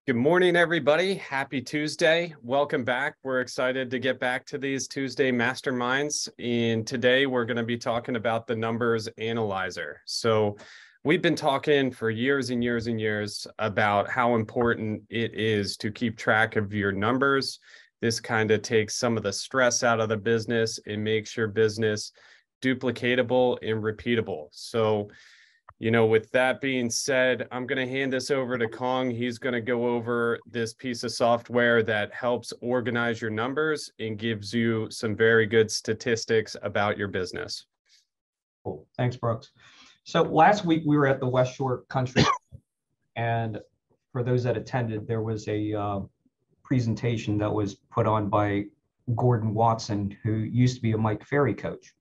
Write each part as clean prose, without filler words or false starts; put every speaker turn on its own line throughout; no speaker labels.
Good morning, everybody. Happy Tuesday. Welcome back. We're excited to get back to these Tuesday masterminds. And today we're going to be talking about the numbers analyzer. So we've been talking for years and years and years about how important it is to keep track of your numbers. This kind of takes some of the stress out of the business and makes your business duplicatable and repeatable. So with that being said, I'm going to hand this over to Kong. He's going to go over this piece of software that helps organize your numbers and gives you some very good statistics about your business.
Cool. Thanks, Brooks. So last week we were at the West Shore Country, and for those that attended, there was a presentation that was put on by Gordon Watson, who used to be a Mike Ferry coach.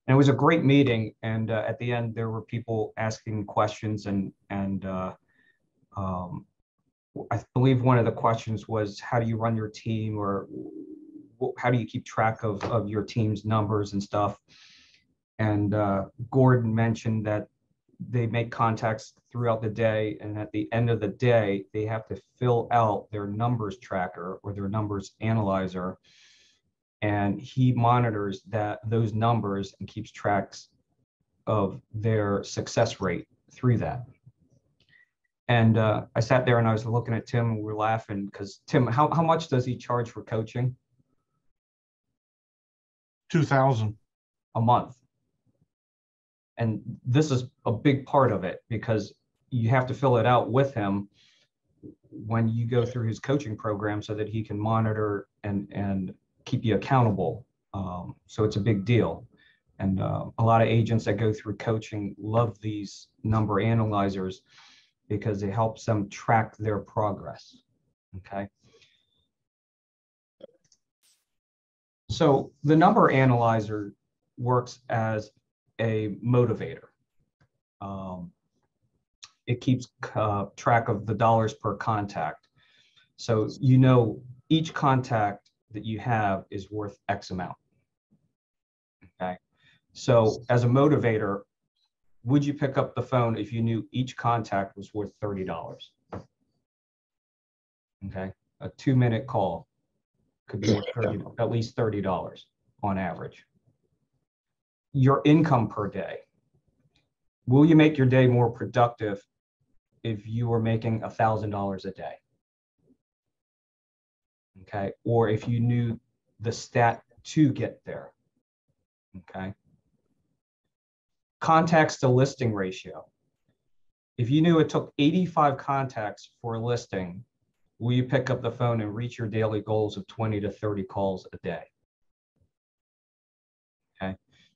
And it was a great meeting, and at the end there were people asking questions, and I believe one of the questions was, how do you run your team, or how do you keep track of your team's numbers and stuff? And Gordon mentioned that they make contacts throughout the day, and at the end of the day they have to fill out their numbers tracker or their numbers analyzer, and he monitors those numbers and keeps tracks of their success rate through that. And I sat there and I was looking at Tim, and we were laughing because, Tim, how much does he charge for coaching?
$2,000
a month. And this is a big part of it, because you have to fill it out with him when you go through his coaching program so that he can monitor and keep you accountable. So it's a big deal. And a lot of agents that go through coaching love these number analyzers because it helps them track their progress. Okay. So the number analyzer works as a motivator. It keeps track of the dollars per contact. So each contact that you have is worth X amount. Okay. So as a motivator, would you pick up the phone if you knew each contact was worth $30? Okay. A 2-minute call could be worth at least $30 on average. Your income per day. Will you make your day more productive if you were making $1,000 a day? Okay, or if you knew the stat to get there. Okay. Contacts to listing ratio. If you knew it took 85 contacts for a listing, will you pick up the phone and reach your daily goals of 20 to 30 calls a day? Okay.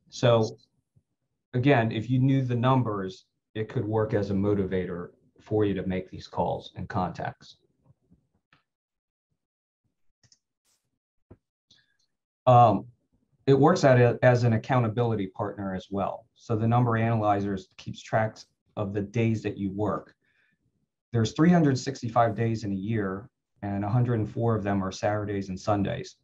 So again, if you knew the numbers, it could work as a motivator for you to make these calls and contacts. It works as an accountability partner as well. So the number analyzer keeps track of the days that you work. There's 365 days in a year, and 104 of them are Saturdays and Sundays.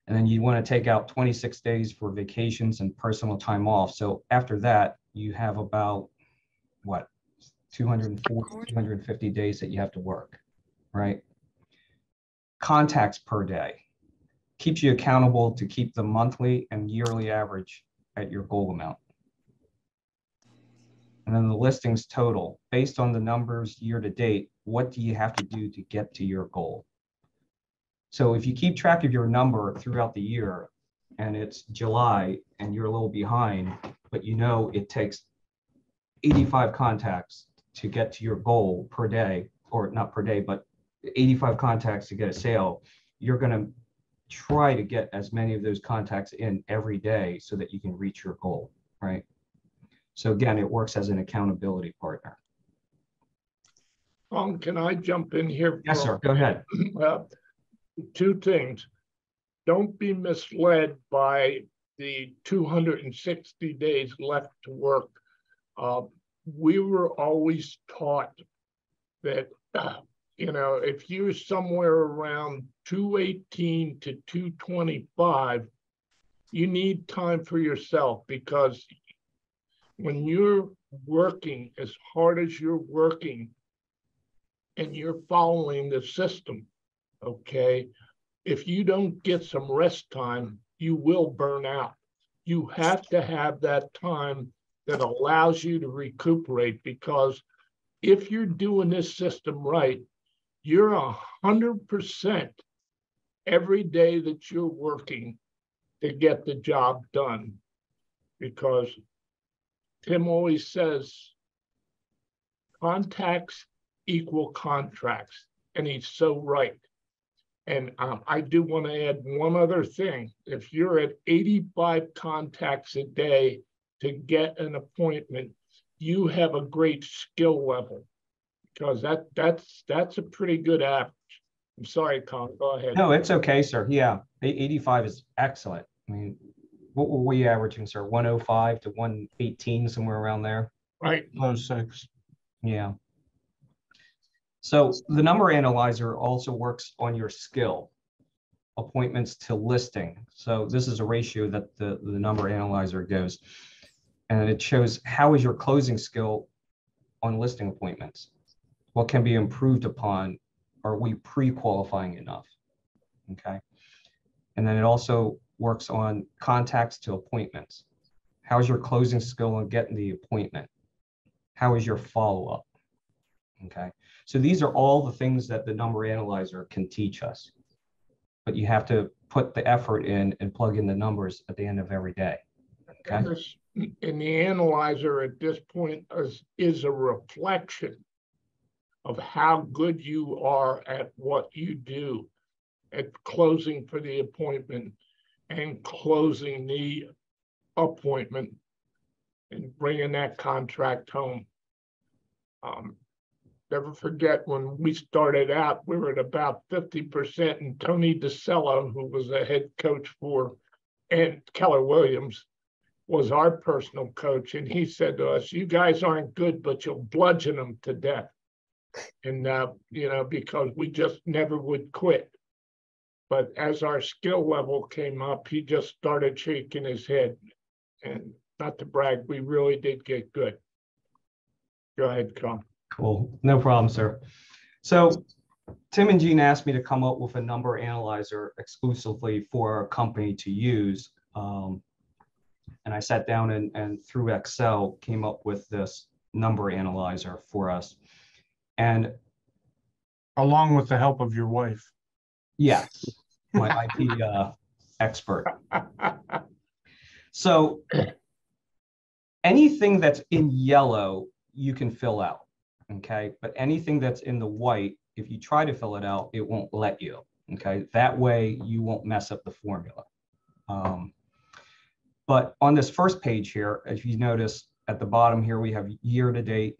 And then you want to take out 26 days for vacations and personal time off. So after that, you have about, 240, 250 days that you have to work, right? Contacts per day keeps you accountable to keep the monthly and yearly average at your goal amount. And then the listings total, based on the numbers year to date, what do you have to do to get to your goal? So if you keep track of your number throughout the year and it's July and you're a little behind, but it takes 85 contacts to get to your goal per day, or not per day, but 85 contacts to get a sale, you're going to try to get as many of those contacts in every day so that you can reach your goal, right? So again, it works as an accountability partner.
Can I jump in here?
Yes, sir. Go ahead.
Two things. Don't be misled by the 260 days left to work. We were always taught that if you're somewhere around 218 to 225, you need time for yourself, because when you're working as hard as you're working, and you're following the system, okay, if you don't get some rest time, you will burn out. You have to have that time that allows you to recuperate, because if you're doing this system right, you're 100% every day that you're working to get the job done. Because Tim always says, contacts equal contracts, and he's so right. And I do want to add one other thing. If you're at 85 contacts a day to get an appointment, you have a great skill level, because that's a pretty good average. I'm sorry, Con, go ahead.
No, it's okay, sir. Yeah, 85 is excellent. I mean, what were we averaging, sir? 105 to 118, somewhere around there?
Right.
Low 6.
Yeah. So the number analyzer also works on your skill, appointments to listing. So this is a ratio that the number analyzer goes, and it shows how is your closing skill on listing appointments? What can be improved upon? Are we pre-qualifying enough? Okay. And then it also works on contacts to appointments. How's your closing skill on getting the appointment? How is your follow-up? Okay. So these are all the things that the number analyzer can teach us, but you have to put the effort in and plug in the numbers at the end of every day. Okay.
And the analyzer at this point is a reflection of how good you are at what you do, at closing for the appointment and closing the appointment and bringing that contract home. Never forget when we started out, we were at about 50%, and Tony DeCello, who was a head coach for, and Keller Williams was our personal coach. And he said to us, you guys aren't good, but you'll bludgeon them to death. And, because we just never would quit. But as our skill level came up, he just started shaking his head. And not to brag, we really did get good. Go ahead, Con.
Cool. No problem, sir. So Tim and Jean asked me to come up with a number analyzer exclusively for our company to use. And I sat down and through Excel came up with this number analyzer for us. And
Along with the help of your wife.
yes, my IT expert. So anything that's in yellow, you can fill out. Okay, but anything that's in the white, if you try to fill it out, it won't let you. Okay, that way you won't mess up the formula. But on this first page here, as you notice at the bottom here, we have year to date,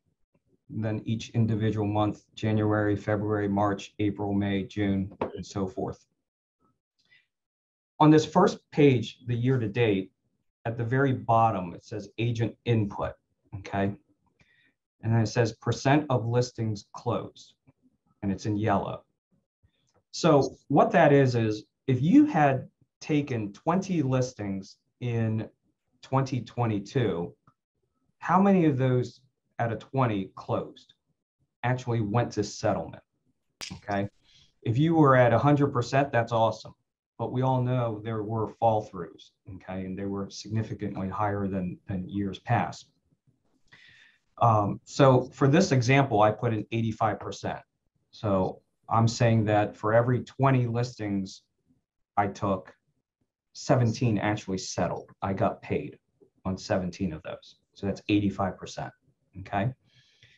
then each individual month, January, February, March, April, May, June, and so forth. On this first page, the year to date, at the very bottom, it says agent input. Okay. And then it says percent of listings closed, and it's in yellow. So what that is if you had taken 20 listings in 2022, how many of those out of 20 closed, actually went to settlement? Okay. If you were at 100%, that's awesome. But we all know there were fall throughs, okay, and they were significantly higher than years past. So for this example, I put in 85%. So I'm saying that for every 20 listings I took, 17 actually settled. I got paid on 17 of those. So that's 85%, okay?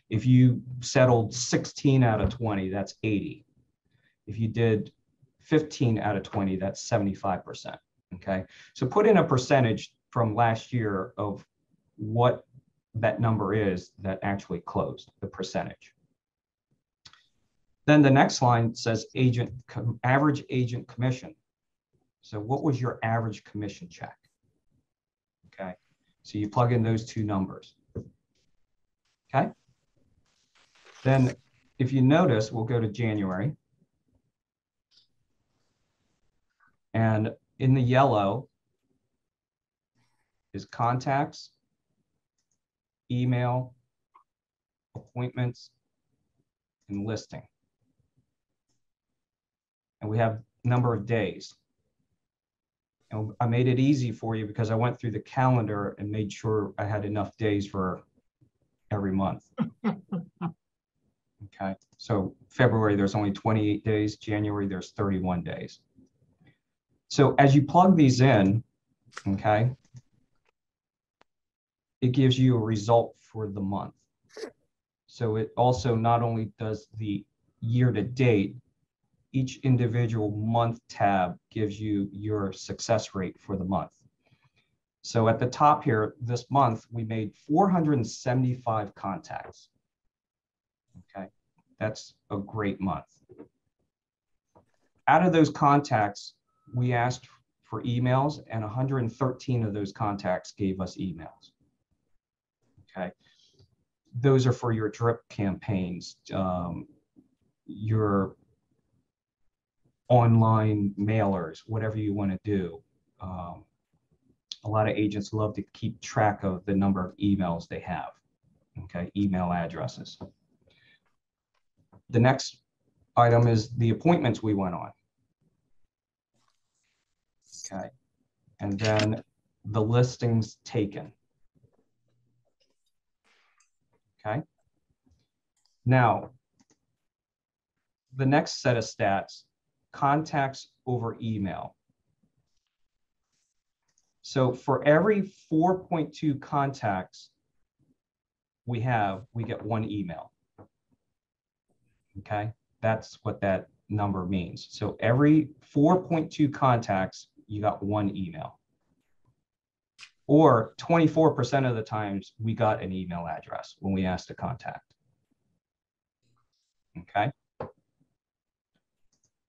If you settled 16 out of 20, that's 80. If you did 15 out of 20, that's 75%, okay? So put in a percentage from last year of what that number is that actually closed, the percentage. Then the next line says average agent commission. So what was your average commission check? Okay, so you plug in those two numbers. Okay, then if you notice, we'll go to January. And in the yellow is contacts, email, appointments, in listing. And we have number of days. And I made it easy for you because I went through the calendar and made sure I had enough days for every month. Okay, so February, there's only 28 days. January, there's 31 days. So as you plug these in, okay, it gives you a result for the month. So it also not only does the year to date, each individual month tab gives you your success rate for the month. So at the top here, this month, we made 475 contacts. Okay, that's a great month. Out of those contacts, we asked for emails, and 113 of those contacts gave us emails. Okay, those are for your drip campaigns, your online mailers, whatever you want to do. A lot of agents love to keep track of the number of emails they have, okay, email addresses. The next item is the appointments we went on. Okay, and then the listings taken. Okay, now the next set of stats, contacts over email. So for every 4.2 contacts we have, we get one email. Okay, that's what that number means. So every 4.2 contacts, you got one email. Or 24% of the times we got an email address when we asked to contact. Okay.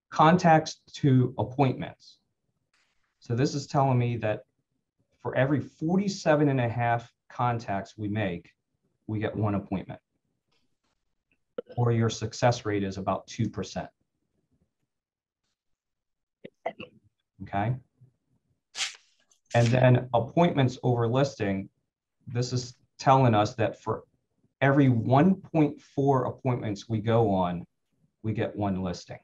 Contacts to appointments. So this is telling me that for every 47.5 contacts we make, we get one appointment. Or your success rate is about 2%. Okay. And then appointments over listing, this is telling us that for every 1.4 appointments we go on, we get one listing.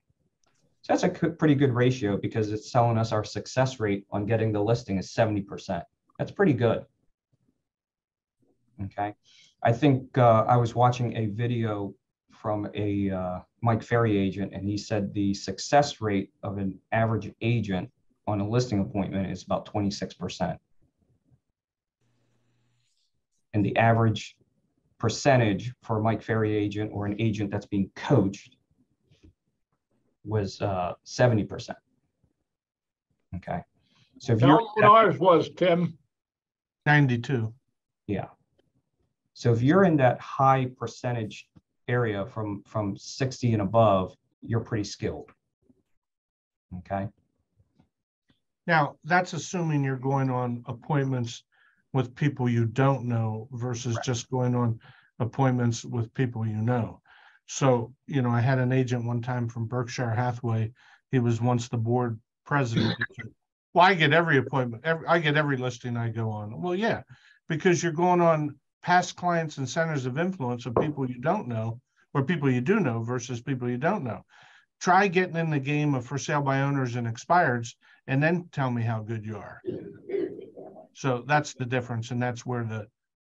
So that's a pretty good ratio because it's telling us our success rate on getting the listing is 70%. That's pretty good. Okay. I think I was watching a video from a Mike Ferry agent, and he said the success rate of an average agent on a listing appointment is about 26%. And the average percentage for a Mike Ferry agent or an agent that's being coached was 70%. Okay. So if you're
what ours was, Tim.
92.
Yeah. So if you're in that high percentage area from 60 and above, you're pretty skilled. Okay.
Now, that's assuming you're going on appointments with people you don't know versus just going on appointments with people you know. So, you know, I had an agent one time from Berkshire Hathaway. He was once the board president. Well, I get every appointment. I get every listing I go on. Well, yeah, because you're going on past clients and centers of influence of people you don't know or people you do know versus people you don't know. Try getting in the game of for sale by owners and expireds and then tell me how good you are. So that's the difference. And that's where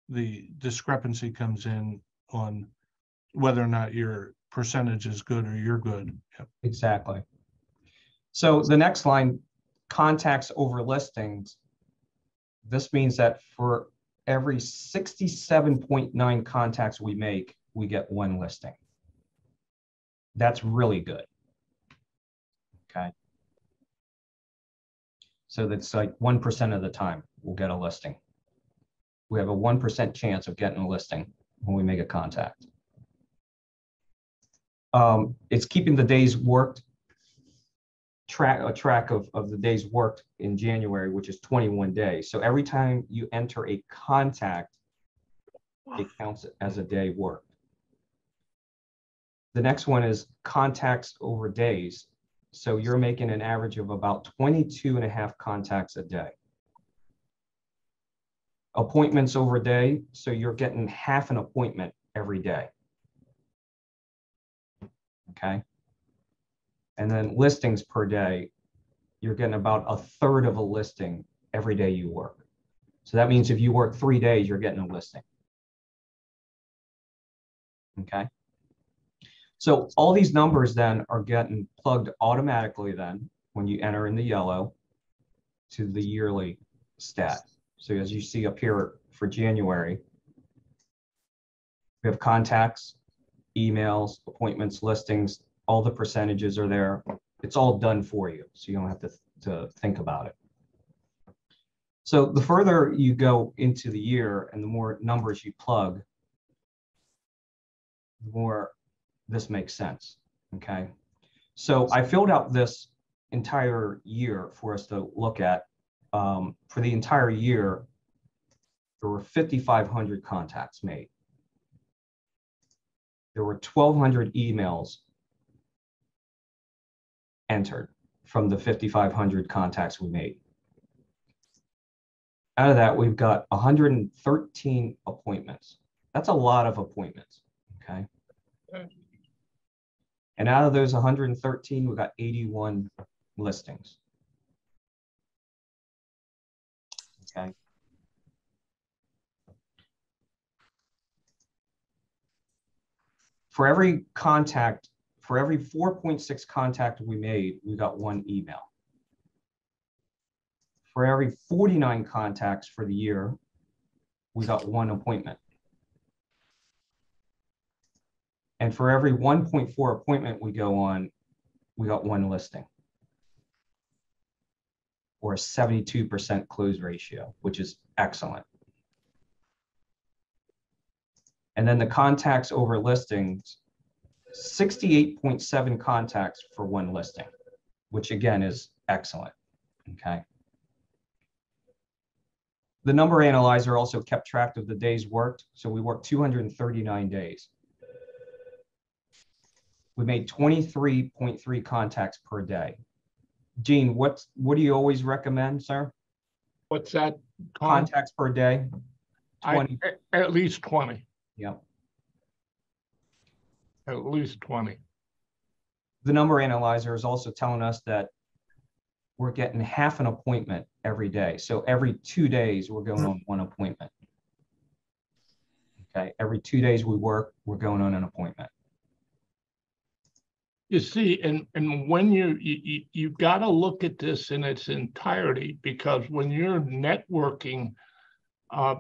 the discrepancy comes in on whether or not your percentage is good or you're good. Yep.
Exactly. So the next line, contacts over listings. This means that for every 67.9 contacts we make, we get one listing. That's really good. Okay. So that's like 1% of the time we'll get a listing. We have a 1% chance of getting a listing when we make a contact. It's keeping the days worked, a track of the days worked in January, which is 21 days. So every time you enter a contact, it counts as a day worked. The next one is contacts over days. So you're making an average of about 22.5 contacts a day. Appointments over day. So you're getting half an appointment every day. okay? And then listings per day, you're getting about a third of a listing every day you work. So that means if you work 3 days, you're getting a listing. Okay. So all these numbers then are getting plugged automatically then when you enter in the yellow to the yearly stat. So as you see up here for January, we have contacts, emails, appointments, listings, all the percentages are there. It's all done for you, so you don't have to think about it. So the further you go into the year and the more numbers you plug, the more this makes sense, okay? So I filled out this entire year for us to look at. For the entire year, there were 5,500 contacts made. There were 1,200 emails entered from the 5,500 contacts we made. Out of that, we've got 113 appointments. That's a lot of appointments, okay? And out of those 113, we got 81 listings. Okay. For every contact, for every 4.6 contact we made, we got 1 email. For every 49 contacts for the year, we got 1 appointment. And for every 1.4 appointment we go on, we got 1 listing, or a 72% close ratio, which is excellent. And then the contacts over listings, 68.7 contacts for 1 listing, which again is excellent, okay? The number analyzer also kept track of the days worked. So we worked 239 days. We made 23.3 contacts per day. Gene, what do you always recommend, sir?
What's that?
Contacts per day? 20.
At least 20.
Yep.
At least 20.
The number analyzer is also telling us that we're getting half an appointment every day. So every 2 days, we're going on 1 appointment. Okay, every 2 days we work, we're going on an appointment.
You see, and when you got to look at this in its entirety, because when you're networking,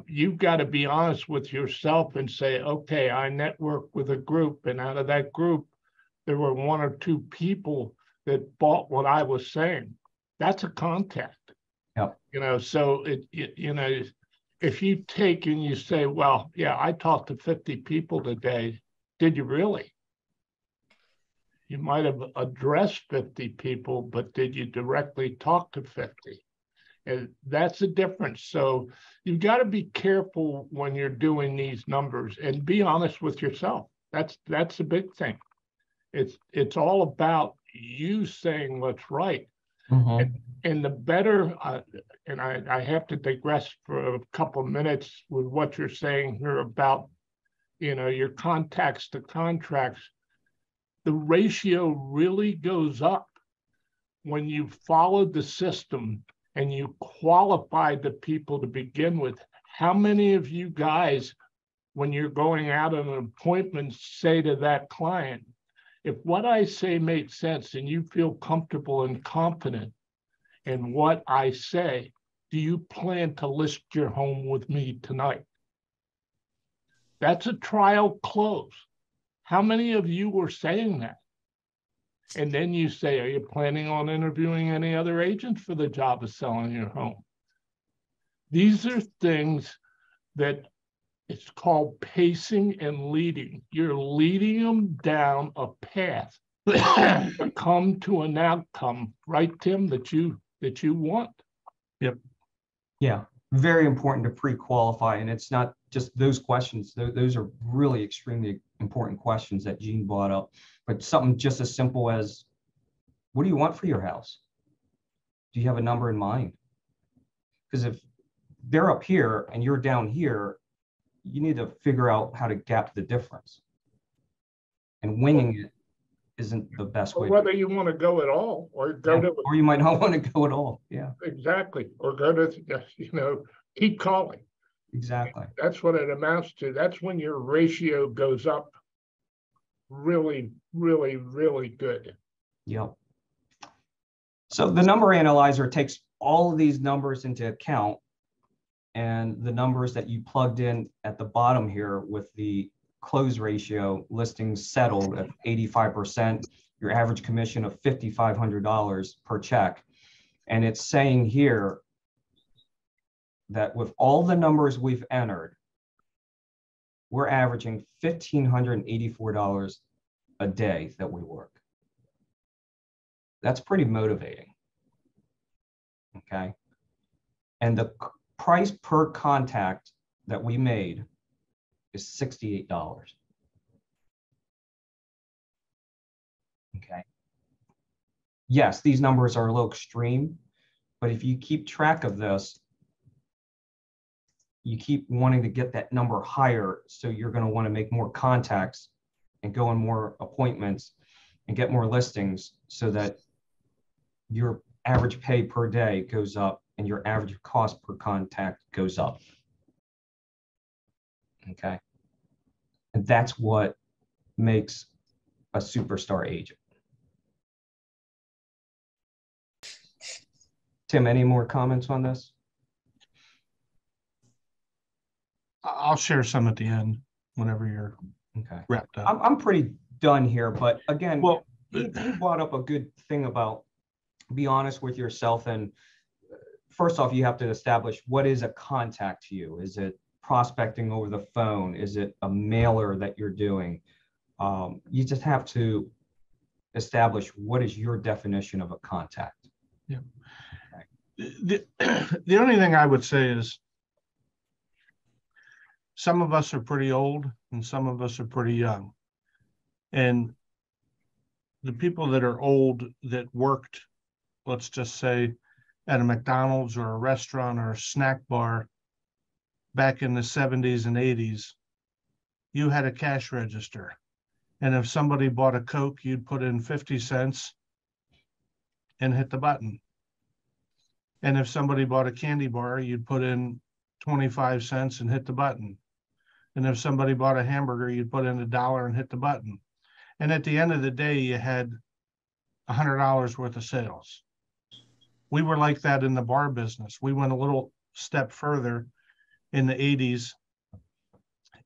you've got to be honest with yourself and say, okay, I network with a group, and out of that group, there were 1 or 2 people that bought what I was saying. That's a contact.
Yep.
You know, so you know, if you take and you say, well, yeah, I talked to 50 people today. Did you really? You might have addressed 50 people, but did you directly talk to 50? And that's the difference. So you've got to be careful when you're doing these numbers and be honest with yourself. That's a big thing. It's all about you saying what's right.
Mm-hmm.
And the better, and I have to digress for a couple of minutes with what you're saying here about, you know, your contacts to contracts. The ratio really goes up when you follow the system and you qualify the people to begin with. How many of you guys, when you're going out on an appointment, say to that client, if what I say makes sense and you feel comfortable and confident in what I say, do you plan to list your home with me tonight? That's a trial close. How many of you were saying that? And then you say, are you planning on interviewing any other agents for the job of selling your home? These are things that it's called pacing and leading. You're leading them down a path to come to an outcome, right, Tim, that you want.
Yep.
Yeah, very important to pre-qualify. And it's not just those questions. Those are really extremely important questions that Gene brought up. But something just as simple as, what do you want for your house? Do you have a number in mind? Because if they're up here and you're down here, you need to figure out how to gap the difference. And winging it isn't the best
Or
way.
whether you want to go at all, or go to,
Or you might not want to go at all. Yeah,
exactly, or go to, keep calling.
exactly.
That's what it amounts to. That's when your ratio goes up really, really, really good.
Yep. So the number analyzer takes all of these numbers into account, and the numbers that you plugged in at the bottom here with the close ratio, listings settled at 85%, your average commission of $5,500 per check. And it's saying here that with all the numbers we've entered, we're averaging $1,584 a day that we work. That's pretty motivating. Okay. And the price per contact that we made is $68. Okay. Yes, these numbers are a little extreme, but if you keep track of this, you keep wanting to get that number higher. So you're going to want to make more contacts and go on more appointments and get more listings so that your average pay per day goes up and your average cost per contact goes up. Okay. And that's what makes a superstar agent. Tim, any more comments on this?
I'll share some at the end whenever you're
Okay.
wrapped up.
I'm pretty done here, but again,
Well,
he brought up a good thing about be honest with yourself. And first off, you have to establish what is a contact to you. Is it prospecting over the phone? Is it a mailer that you're doing? You just have to establish what is your definition of a contact.
Yeah. Okay. The only thing I would say is some of us are pretty old and some of us are pretty young. And the people that are old that worked, let's just say, at a McDonald's or a restaurant or a snack bar back in the 70s and 80s, you had a cash register. And if somebody bought a Coke, you'd put in 50 cents and hit the button. And if somebody bought a candy bar, you'd put in 25 cents and hit the button. And if somebody bought a hamburger, you'd put in $1 and hit the button. And at the end of the day, you had $100 worth of sales. We were like that in the bar business. We went a little step further in the 80s,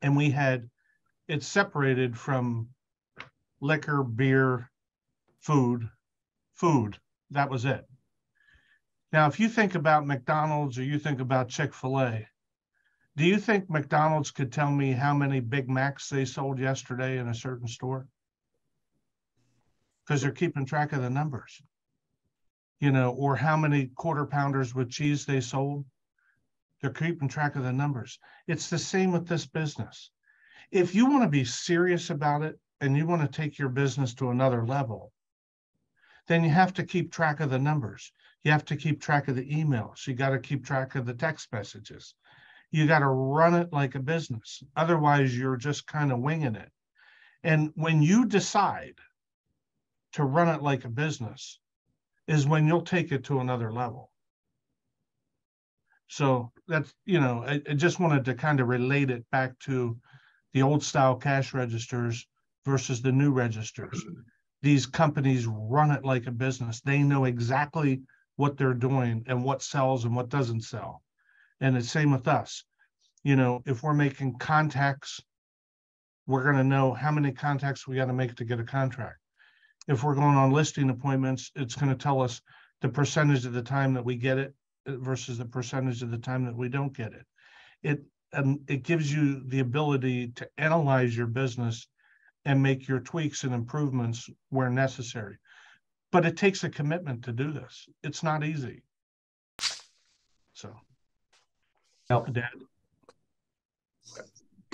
and we had it separated from liquor, beer, food. That was it. Now, if you think about McDonald's or you think about Chick-fil-A, do you think McDonald's could tell me how many Big Macs they sold yesterday in a certain store? Because they're keeping track of the numbers, or how many quarter pounders with cheese they sold. They're keeping track of the numbers. It's the same with this business. If you want to be serious about it and you want to take your business to another level, then you have to keep track of the numbers. You have to keep track of the emails. You got to keep track of the text messages. You got to run it like a business. Otherwise, you're just kind of winging it. And when you decide to run it like a business is when you'll take it to another level. So that's, I just wanted to kind of relate it back to the old style cash registers versus the new registers. These companies run it like a business. They know exactly what they're doing and what sells and what doesn't sell. And it's same with us. If we're making contacts, we're going to know how many contacts we got to make to get a contract. If we're going on listing appointments, it's going to tell us the percentage of the time that we get it versus the percentage of the time that we don't get it. It gives you the ability to analyze your business and make your tweaks and improvements where necessary. But it takes a commitment to do this. It's not easy. So, Dad.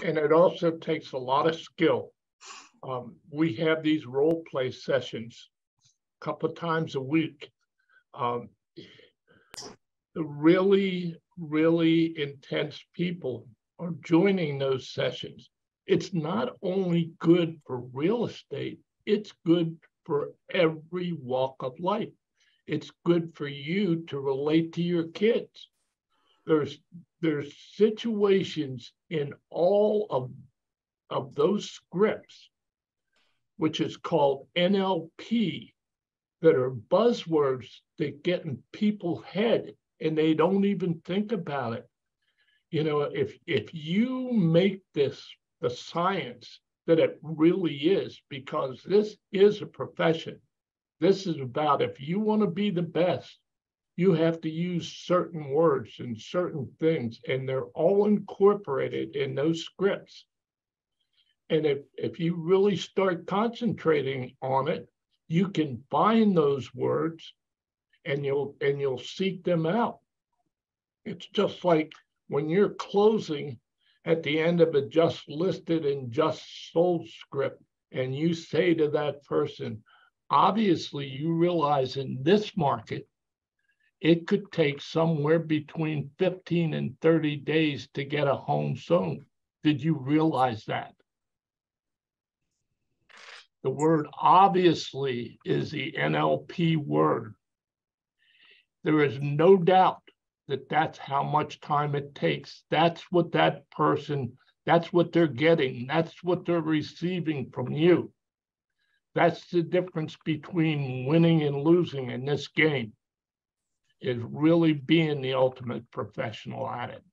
And it also takes a lot of skill. We have these role play sessions a couple of times a week. The really, really intense people are joining those sessions. It's not only good for real estate, it's good for every walk of life. It's good for you to relate to your kids. There's situations in all of those scripts, which is called NLP, that are buzzwords that get in people's head and they don't even think about it. You know, if you make this the science that it really is, because this is a profession. This is about, if you want to be the best, you have to use certain words and certain things, and they're all incorporated in those scripts. And if you really start concentrating on it, you can find those words and you'll seek them out. It's just like when you're closing at the end of a just listed and just sold script, and you say to that person, obviously you realize in this market, it could take somewhere between 15 and 30 days to get a home sold. Did you realize that? The word obviously is the NLP word. There is no doubt that that's how much time it takes. That's what that person, that's what they're getting. That's what they're receiving from you. That's the difference between winning and losing in this game, is really being the ultimate professional at it.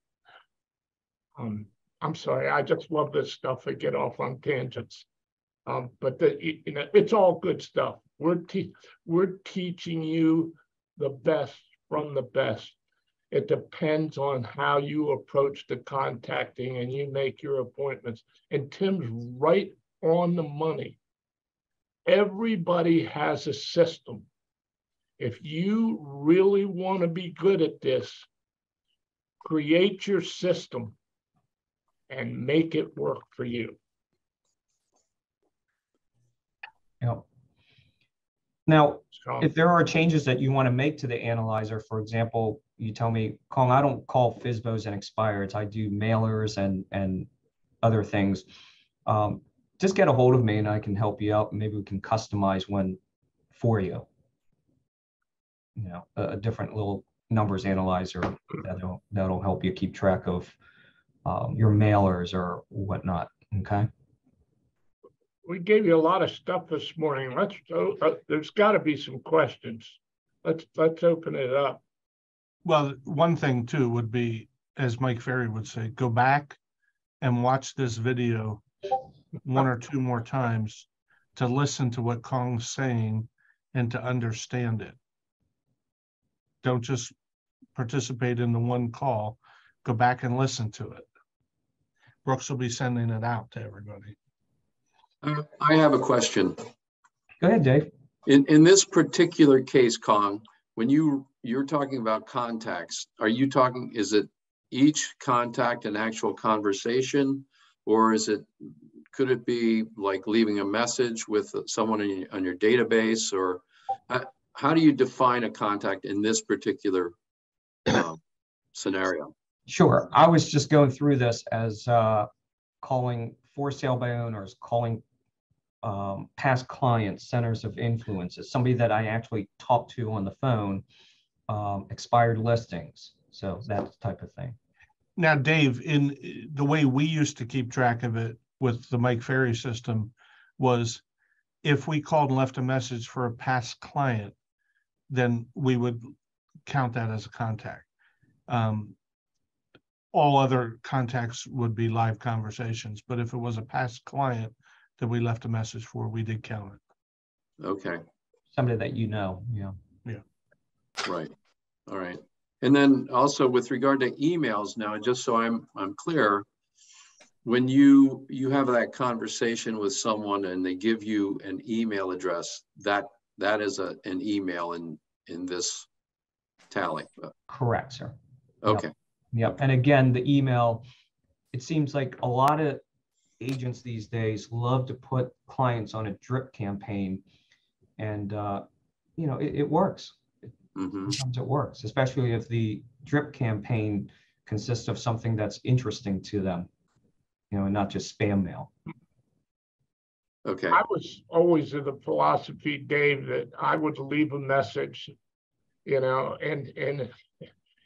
I'm sorry, I just love this stuff. I get off on tangents. But it's all good stuff. We're teaching you the best from the best. It depends on how you approach the contacting and you make your appointments. And Tim's right on the money. Everybody has a system. If you really want to be good at this, create your system and make it work for you.
Yep. Now, if there are changes that you want to make to the analyzer, for example, you tell me, Kong, I don't call FSBOs and expireds. I do mailers and other things. Just get a hold of me and I can help you out. And maybe we can customize one for you. You know, a different little numbers analyzer that'll help you keep track of your mailers or whatnot. Okay.
We gave you a lot of stuff this morning. There's got to be some questions. Let's open it up.
Well, one thing too would be, as Mike Ferry would say, go back and watch this video one or two more times to listen to what Kong's saying and to understand it. Don't just participate in the one call. Go back and listen to it. Brooks will be sending it out to everybody.
I have a question.
Go ahead, Dave.
In this particular case, Kong, when you're talking about contacts, are you talking, is it each contact an actual conversation, or could it be like leaving a message with someone on your database, or how do you define a contact in this particular scenario?
Sure. I was just going through this as calling for sale by owners, calling past clients, centers of influences, somebody that I actually talked to on the phone, expired listings. So that type of thing.
Now, Dave, in the way we used to keep track of it with the Mike Ferry system was if we called and left a message for a past client, then we would count that as a contact. All other contacts would be live conversations, but if it was a past client that we left a message for, we did count it.
Okay.
Somebody that you know, yeah.
Yeah.
Right. All right. And then also with regard to emails now, just so I'm clear, when you have that conversation with someone and they give you an email address, that is an email in this tally.
Correct, sir.
Okay.
Yep. And again, the email, it seems like a lot of agents these days love to put clients on a drip campaign, and you know, it works. Sometimes it works, especially if the drip campaign consists of something that's interesting to them, you know, and not just spam mail.
Okay.
I was always of the philosophy, Dave, that I would leave a message, and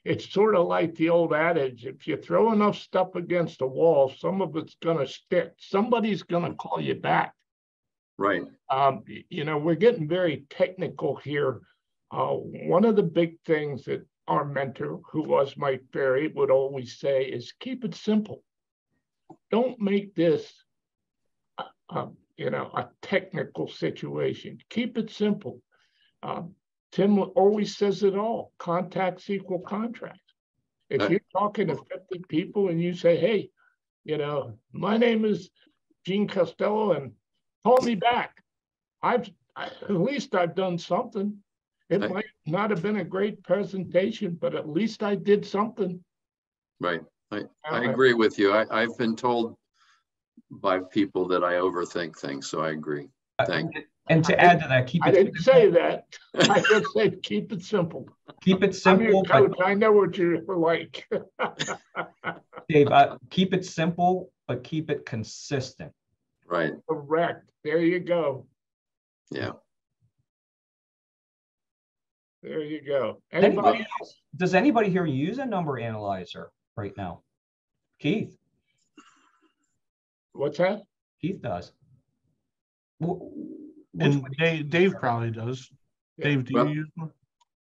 it's sort of like the old adage, if you throw enough stuff against the wall, some of it's going to stick. Somebody's going to call you back.
Right.
We're getting very technical here. One of the big things that our mentor, who was Mike Berry, would always say is keep it simple. Don't make this, a technical situation. Keep it simple. Tim always says it all. Contacts equal contracts. If you're talking to 50 people and you say, hey, my name is Gene Costello and call me back. At least I've done something. It might not have been a great presentation, but at least I did something.
Right. I agree with you. I've been told by people that I overthink things, so I agree. Thank you.
And to add to that,
I didn't say that. I just said keep it simple.
Keep it simple.
I'm your coach. I know what you're like.
Dave, keep it simple, but keep it consistent.
Right.
Correct. There you go.
Yeah.
There you go.
Does anybody here use a number analyzer right now? Keith.
What's that?
Keith does.
And Dave probably does.
Yeah.
Dave, do you use one?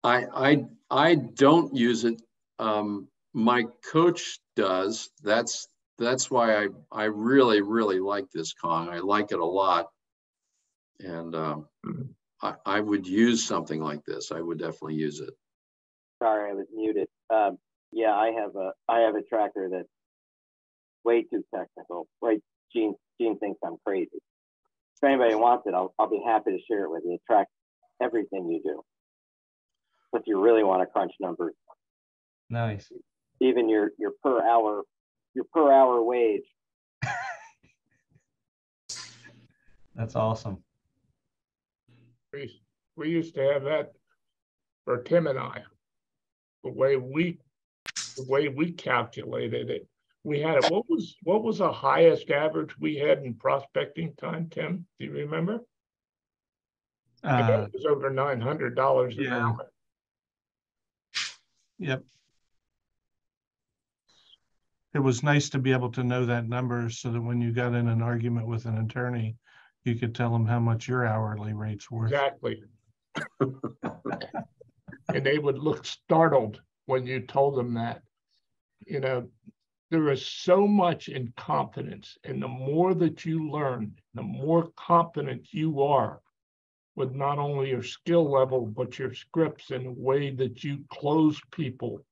I don't use it. My coach does. That's why I really, really like this, Kong. I like it a lot. And I would use something like this. I would definitely use it.
Sorry, I was muted. Yeah, I have a tracker that's way too technical. Right, Gene thinks I'm crazy. If anybody wants it, I'll be happy to share it with you. It tracks everything you do. If you really want to crunch numbers.
Nice.
Even your per hour wage.
That's awesome.
We used to have that for Tim and I. The way we calculated it, we had it. What was the highest average we had in prospecting time, Tim? Do you remember? I bet it was over $900 an hour.
Yep. It was nice to be able to know that number so that when you got in an argument with an attorney, you could tell them how much your hourly rate's worth.
Exactly. And they would look startled when you told them that. There is so much in confidence, and the more that you learn, the more confident you are with not only your skill level, but your scripts and the way that you close people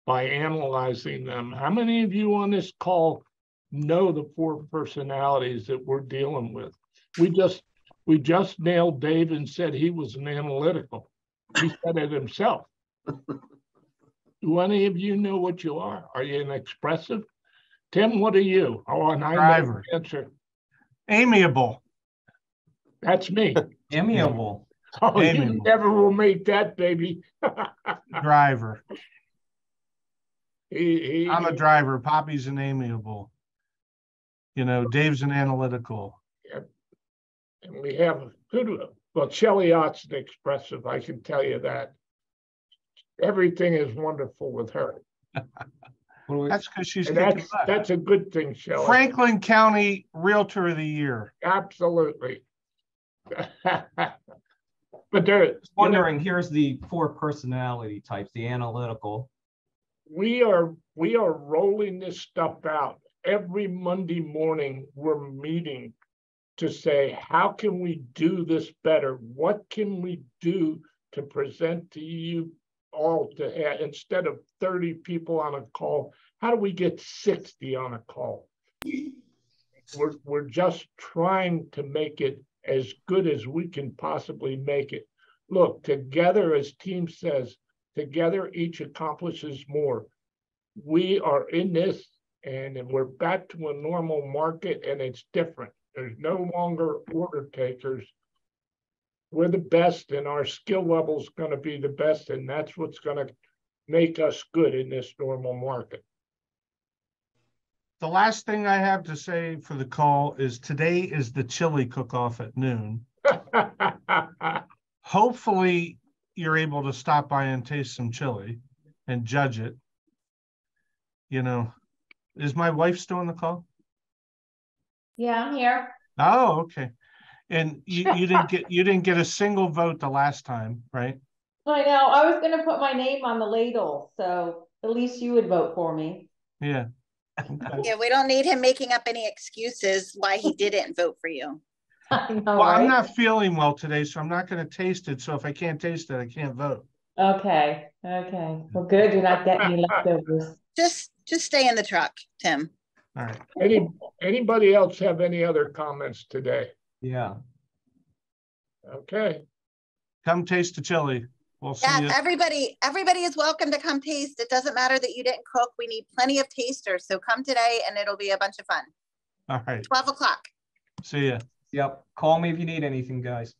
by analyzing them. How many of you on this call know the 4 personalities that we're dealing with? We just nailed Dave and said he was an analytical. He said it himself. Do any of you know what you are? Are you an expressive? Tim, what are you? Oh, and I know the answer.
Amiable.
That's me.
Amiable.
Oh,
Amiable.
you never will make that, baby.
Driver.
He,
I'm a driver. Poppy's an amiable. Dave's an analytical.
and we have Shelley Ott's an expressive, I can tell you that. Everything is wonderful with her.
That's because she's
And
kicking butt.
that's a good thing, Shelley.
Franklin County Realtor of the Year.
Absolutely. But there,
Wondering, here's the 4 personality types, the analytical.
we are rolling this stuff out. Every Monday morning, we're meeting to say, how can we do this better? What can we do to present to you all to instead of 30 people on a call? How do we get 60 on a call? We're just trying to make it as good as we can possibly make it. Look, together, as Team says, together each accomplishes more. We are in this, and we're back to a normal market, and it's different. There's no longer order takers. We're the best, and our skill level is going to be the best, and that's what's going to make us good in this normal market.
the last thing I have to say for the call is today is the chili cook-off at noon. Hopefully you're able to stop by and taste some chili and judge it. You know, is my wife still on the call?
Yeah, I'm here.
Oh, okay. And you didn't get a single vote the last time, right?
I know. I was gonna put my name on the ladle, so at least you would vote for me.
Yeah. Okay.
Yeah, we don't need him making up any excuses why he didn't vote for you.
I know,
Well,
right?
I'm not feeling well today, so I'm not going to taste it. So if I can't taste it, I can't vote.
Okay. Okay. Well, good. You're not getting any leftovers.
Just stay in the truck, Tim.
All right.
Anybody else have any other comments today?
Yeah.
Okay.
Come taste the chili. We'll see
Yeah,
you.
everybody is welcome to come taste. It doesn't matter that you didn't cook. We need plenty of tasters. So come today and it'll be a bunch of fun.
All right.
12 o'clock.
See ya.
Yep. Call me if you need anything, guys.